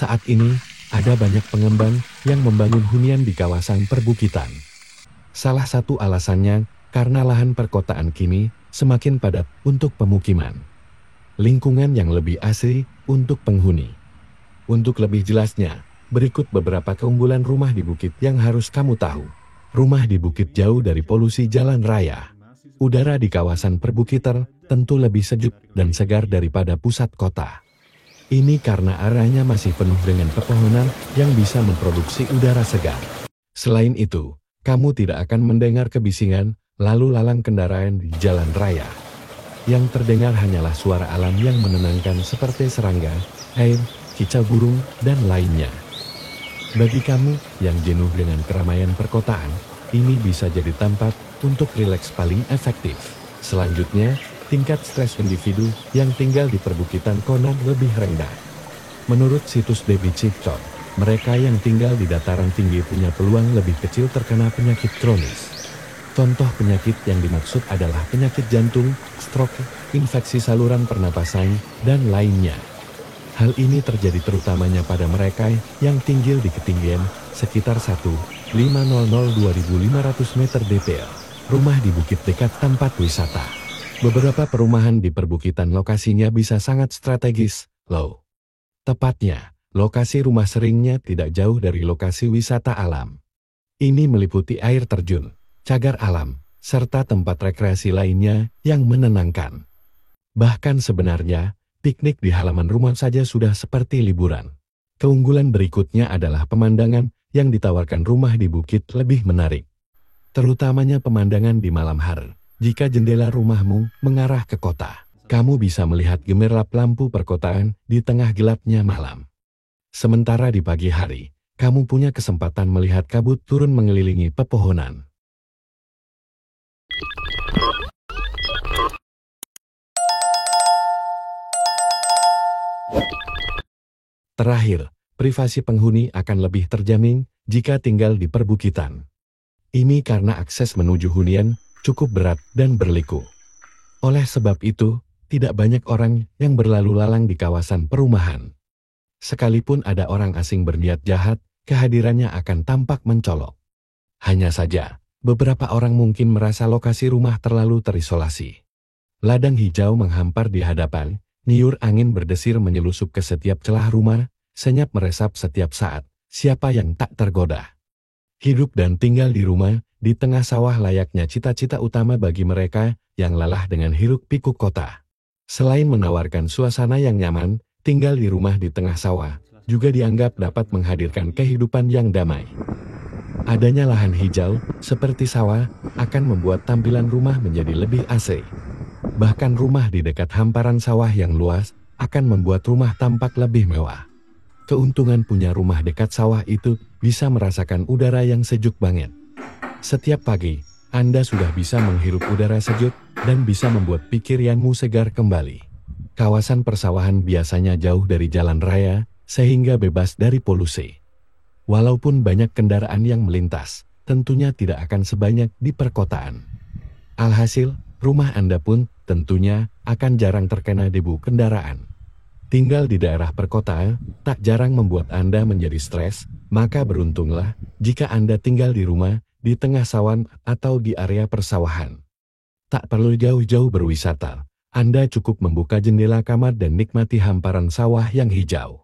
Saat ini, ada banyak pengembang yang membangun hunian di kawasan perbukitan. Salah satu alasannya karena lahan perkotaan kini semakin padat untuk pemukiman. Lingkungan yang lebih asri untuk penghuni. Untuk lebih jelasnya, berikut beberapa keunggulan rumah di bukit yang harus kamu tahu. Rumah di bukit jauh dari polusi jalan raya. Udara di kawasan perbukitan tentu lebih sejuk dan segar daripada pusat kota. Ini karena areanya masih penuh dengan pepohonan yang bisa memproduksi udara segar. Selain itu, kamu tidak akan mendengar kebisingan lalu lalang kendaraan di jalan raya. Yang terdengar hanyalah suara alam yang menenangkan seperti serangga, air, kicau burung, dan lainnya. Bagi kamu yang jenuh dengan keramaian perkotaan, ini bisa jadi tempat untuk rileks paling efektif. Selanjutnya, tingkat stres individu yang tinggal di perbukitan konon lebih rendah. Menurut situs Debicicot, mereka yang tinggal di dataran tinggi punya peluang lebih kecil terkena penyakit kronis. Contoh penyakit yang dimaksud adalah penyakit jantung, stroke, infeksi saluran pernapasan, dan lainnya. Hal ini terjadi terutamanya pada mereka yang tinggal di ketinggian sekitar 1.500–2.500 meter dpl. Rumah di bukit dekat tempat wisata. Beberapa perumahan di perbukitan lokasinya bisa sangat strategis, loh. Tepatnya, lokasi rumah seringnya tidak jauh dari lokasi wisata alam. Ini meliputi air terjun, cagar alam, serta tempat rekreasi lainnya yang menenangkan. Bahkan sebenarnya, piknik di halaman rumah saja sudah seperti liburan. Keunggulan berikutnya adalah pemandangan yang ditawarkan rumah di bukit lebih menarik. Terutamanya pemandangan di malam hari. Jika jendela rumahmu mengarah ke kota, kamu bisa melihat gemerlap lampu perkotaan di tengah gelapnya malam. Sementara di pagi hari, kamu punya kesempatan melihat kabut turun mengelilingi pepohonan. Terakhir, privasi penghuni akan lebih terjamin jika tinggal di perbukitan. Ini karena akses menuju hunian cukup berat dan berliku. Oleh sebab itu, tidak banyak orang yang berlalu lalang di kawasan perumahan. Sekalipun ada orang asing berniat jahat, kehadirannya akan tampak mencolok. Hanya saja, beberapa orang mungkin merasa lokasi rumah terlalu terisolasi. Ladang hijau menghampar di hadapan, niur angin berdesir menyelusup ke setiap celah rumah, senyap meresap setiap saat, siapa yang tak tergoda. Hidup dan tinggal di rumah, di tengah sawah layaknya cita-cita utama bagi mereka yang lelah dengan hiruk-pikuk kota. Selain menawarkan suasana yang nyaman, tinggal di rumah di tengah sawah juga dianggap dapat menghadirkan kehidupan yang damai. Adanya lahan hijau, seperti sawah, akan membuat tampilan rumah menjadi lebih asri. Bahkan rumah di dekat hamparan sawah yang luas akan membuat rumah tampak lebih mewah. Keuntungan punya rumah dekat sawah itu bisa merasakan udara yang sejuk banget. Setiap pagi, Anda sudah bisa menghirup udara sejuk dan bisa membuat pikiranmu segar kembali. Kawasan persawahan biasanya jauh dari jalan raya, sehingga bebas dari polusi. Walaupun banyak kendaraan yang melintas, tentunya tidak akan sebanyak di perkotaan. Alhasil, rumah Anda pun tentunya akan jarang terkena debu kendaraan. Tinggal di daerah perkotaan tak jarang membuat Anda menjadi stres, maka beruntunglah jika Anda tinggal di rumah di tengah sawan atau di area persawahan. Tak perlu jauh-jauh berwisata, Anda cukup membuka jendela kamar dan nikmati hamparan sawah yang hijau.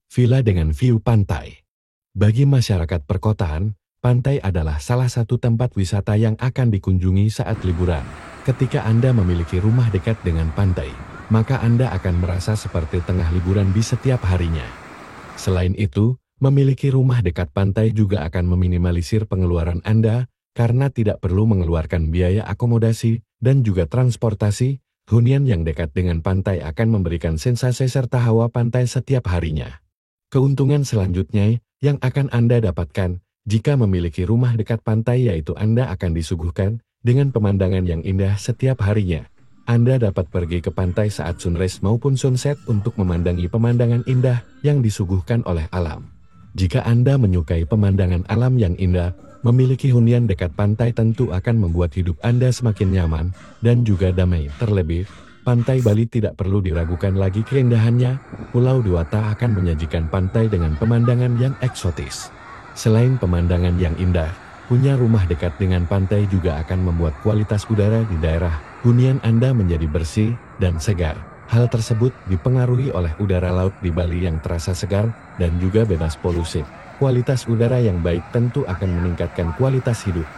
Villa dengan view pantai. Bagi masyarakat perkotaan, pantai adalah salah satu tempat wisata yang akan dikunjungi saat liburan. Ketika Anda memiliki rumah dekat dengan pantai, maka Anda akan merasa seperti tengah liburan di setiap harinya. Selain itu, memiliki rumah dekat pantai juga akan meminimalisir pengeluaran Anda karena tidak perlu mengeluarkan biaya akomodasi dan juga transportasi. Hunian yang dekat dengan pantai akan memberikan sensasi serta hawa pantai setiap harinya. Keuntungan selanjutnya yang akan Anda dapatkan jika memiliki rumah dekat pantai yaitu Anda akan disuguhkan dengan pemandangan yang indah setiap harinya. Anda dapat pergi ke pantai saat sunrise maupun sunset untuk memandangi pemandangan indah yang disuguhkan oleh alam. Jika Anda menyukai pemandangan alam yang indah, memiliki hunian dekat pantai tentu akan membuat hidup Anda semakin nyaman dan juga damai. Terlebih, Pantai Bali tidak perlu diragukan lagi keindahannya. Pulau Dewata akan menyajikan pantai dengan pemandangan yang eksotis. Selain pemandangan yang indah, punya rumah dekat dengan pantai juga akan membuat kualitas udara di daerah hunian Anda menjadi bersih dan segar. Hal tersebut dipengaruhi oleh udara laut di Bali yang terasa segar dan juga bebas polusi. Kualitas udara yang baik tentu akan meningkatkan kualitas hidup.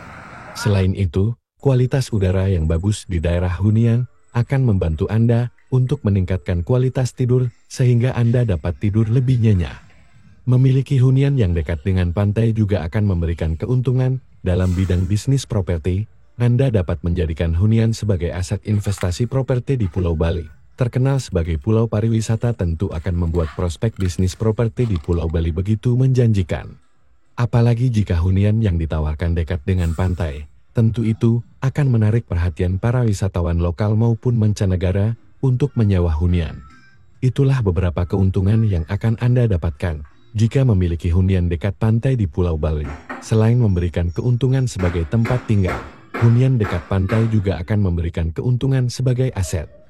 Selain itu, kualitas udara yang bagus di daerah hunian akan membantu Anda untuk meningkatkan kualitas tidur sehingga Anda dapat tidur lebih nyenyak. Memiliki hunian yang dekat dengan pantai juga akan memberikan keuntungan dalam bidang bisnis properti. Anda dapat menjadikan hunian sebagai aset investasi properti di Pulau Bali. Terkenal sebagai pulau pariwisata tentu akan membuat prospek bisnis properti di Pulau Bali begitu menjanjikan. Apalagi jika hunian yang ditawarkan dekat dengan pantai. Tentu itu akan menarik perhatian para wisatawan lokal maupun mancanegara untuk menyewa hunian. Itulah beberapa keuntungan yang akan Anda dapatkan jika memiliki hunian dekat pantai di Pulau Bali. Selain memberikan keuntungan sebagai tempat tinggal, hunian dekat pantai juga akan memberikan keuntungan sebagai aset.